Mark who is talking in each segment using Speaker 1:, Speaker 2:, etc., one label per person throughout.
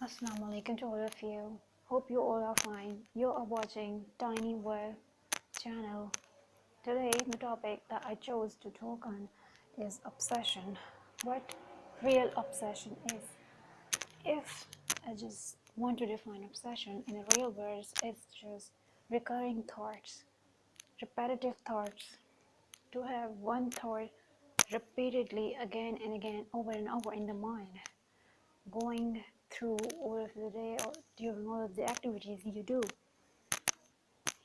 Speaker 1: Assalamu alaikum to all of you. Hope you all are fine. You are watching Tiny World channel. Today, the topic that I chose to talk on is obsession. What real obsession is. If I just want to define obsession in a real words, it's just recurring thoughts, repetitive thoughts. To have one thought repeatedly again and again, over and over in the mind, going through all of the day or during all of the activities you do,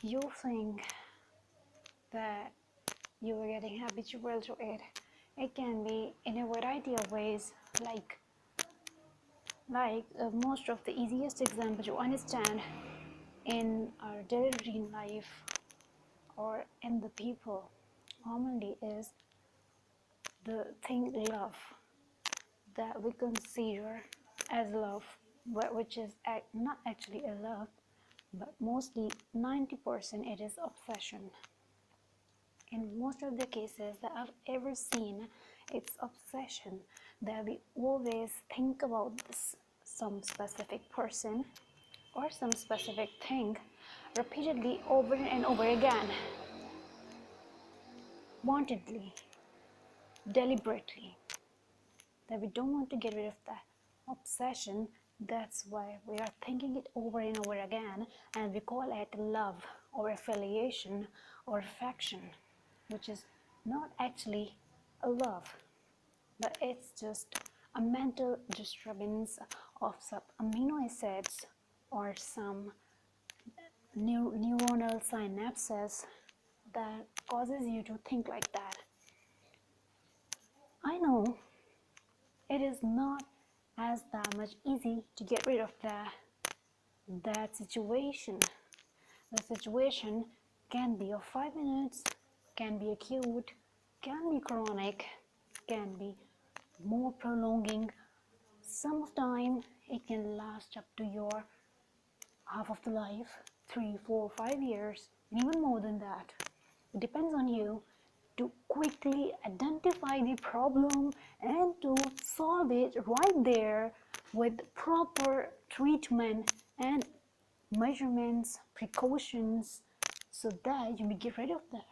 Speaker 1: you think that you are getting habitual to it. It can be in a variety of ways, like most of the easiest example to understand in our daily routine life or in the people commonly is the thing love that we consider as love, which is not actually a love, but mostly 90% it is obsession. In most of the cases that I've ever seen, it's obsession that we always think about some specific person or some specific thing repeatedly over and over again, wantedly, deliberately, that we don't want to get rid of that obsession. That's why we are thinking it over and over again, and we call it love or affiliation or affection, which is not actually a love, but it's just a mental disturbance of some amino acids or some neuronal synapses that causes you to think like that. I know it is not as that much easy to get rid of that situation. The situation can be of 5 minutes, can be acute, can be chronic, can be more prolonging. Some of time it can last up to your half of the life, 3, 4, 5 years, and even more than that. It depends on you to quickly identify the problem and to solve it right there with proper treatment and measurements, precautions, so that you may get rid of that.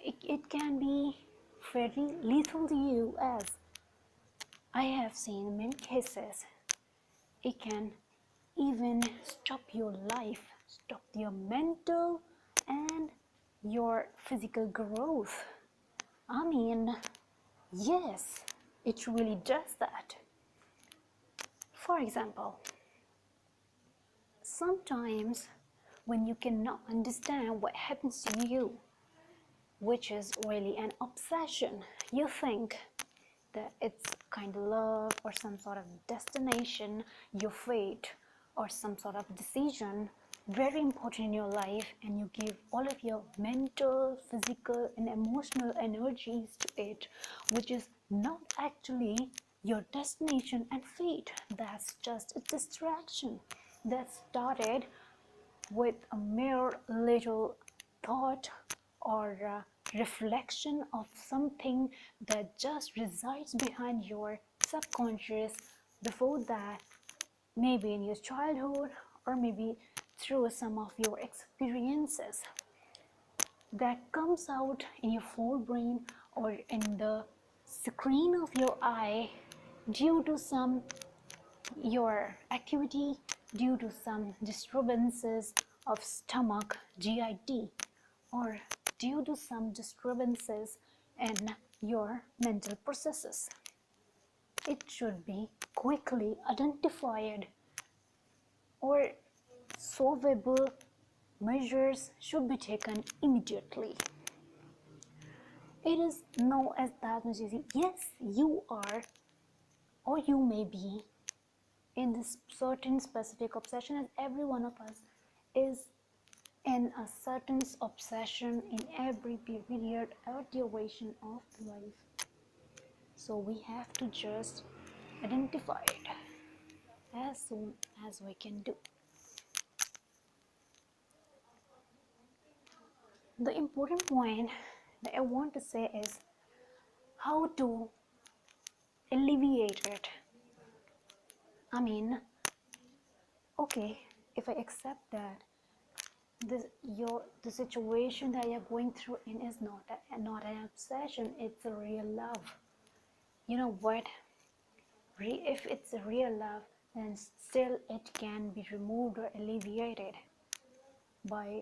Speaker 1: It can be very lethal to you, as I have seen in many cases. It can even stop your life, stop your mental and your physical growth. I mean, yes, it really does that. For example, sometimes when you cannot understand what happens to you, which is really an obsession, you think that it's kind of love or some sort of destination, your fate, or some sort of decision very important in your life, and you give all of your mental, physical, and emotional energies to it, which is not actually your destination and fate. That's just a distraction that started with a mere little thought or reflection of something that just resides behind your subconscious. Before that, maybe in your childhood or maybe through some of your experiences, that comes out in your forebrain or in the screen of your eye due to some your activity, due to some disturbances of stomach, GIT, or due to some disturbances in your mental processes. It should be quickly identified, or solvable measures should be taken immediately. It is no as that much easy. Yes, you are, or you may be, in this certain specific obsession, as every one of us is in a certain obsession in every period or duration of life. So we have to just identify it as soon as we can do. The important point that I want to say is how to alleviate it. I mean, okay, if I accept that the situation that you're going through in is not an obsession, it's a real love. You know what? If it's a real love, then still it can be removed or alleviated by,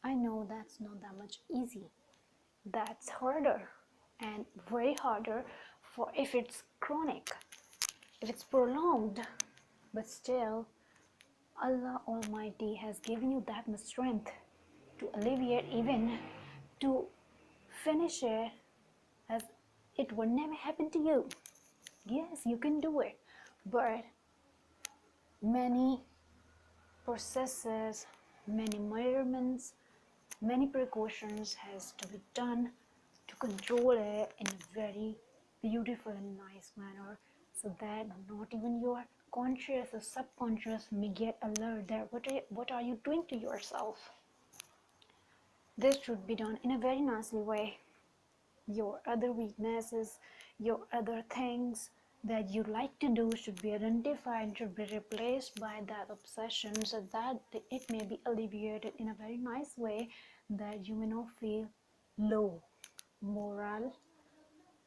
Speaker 1: I know that's not that much easy. That's harder, and way harder for if it's chronic, if it's prolonged. But still, Allah Almighty has given you that much strength to alleviate, even to finish it as it would never happen to you. Yes, you can do it, but many processes, many measurements, many precautions has to be done to control it in a very beautiful and nice manner, so that not even your conscious or subconscious may get alert that what are you doing to yourself. This should be done in a very nicely way. Your other weaknesses, your other things that you like to do should be identified, should be replaced by that obsession, so that it may be alleviated in a very nice way, that you may not feel low morale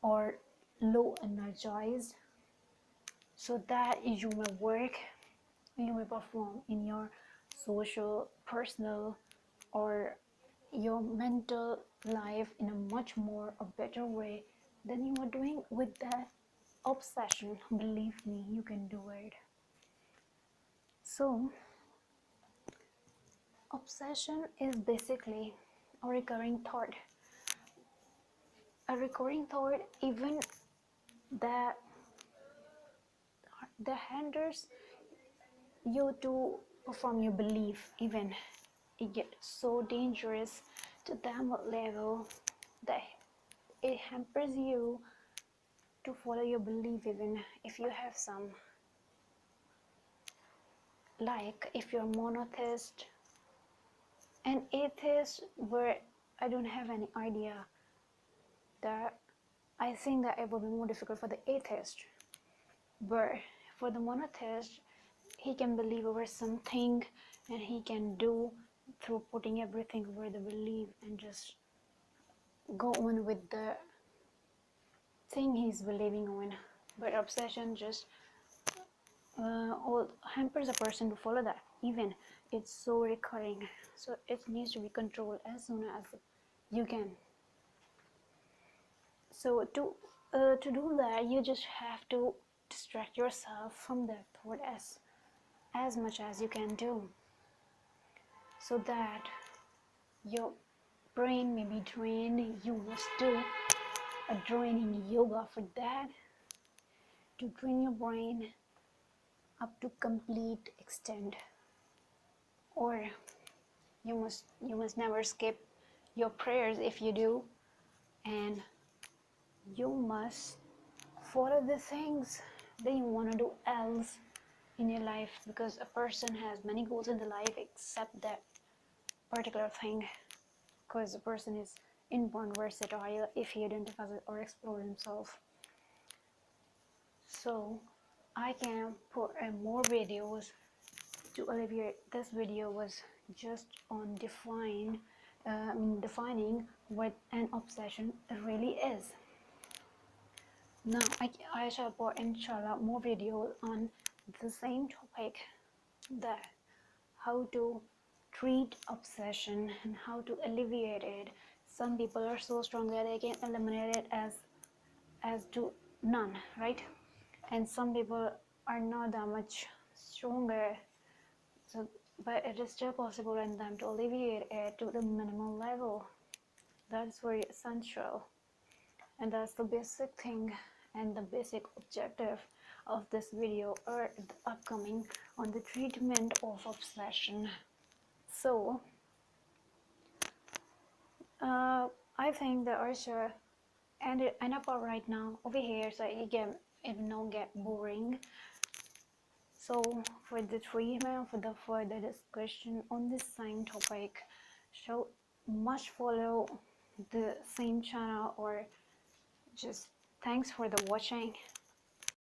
Speaker 1: or low energized, so that you may work, you may perform in your social, personal, or your mental life in a much more a better way than you are doing with that obsession. Believe me, you can do it. So obsession is basically a recurring thought, even that hinders you to perform your belief. Even it gets so dangerous to that level that it hampers you to follow your belief. Even if you have some, like if you're monotheist and atheist, where I don't have any idea, that I think that it will be more difficult for the atheist. But for the monotheist, he can believe over something, and he can do through putting everything over the belief and just go on with the thing he's believing on. But obsession just all hampers a person to follow that. Even it's so recurring, so it needs to be controlled as soon as you can. So to do that, you just have to distract yourself from that thought as much as you can do, so that your brain may be drained. You must do a draining yoga for that, to drain your brain up to complete extent. Or you must never skip your prayers if you do, and you must follow the things that you want to do else in your life, because a person has many goals in the life except that particular thing, because a person is inborn versatile if he identifies it or explores himself. So I can put more videos to alleviate. This video was just on defining what an obsession really is. Now I shall put inshallah more videos on the same topic, that how to treat obsession and how to alleviate it. Some people are so strong that they can eliminate it as to none, right? And some people are not that much stronger, so but it is still possible in them to alleviate it to the minimal level. That's very essential, and that's the basic thing and the basic objective of this video, or the upcoming on the treatment of obsession. So I think that I should end up right now over here, so it not get boring. So for the treatment, for the further discussion on this same topic, so must follow the same channel, or just thanks for the watching.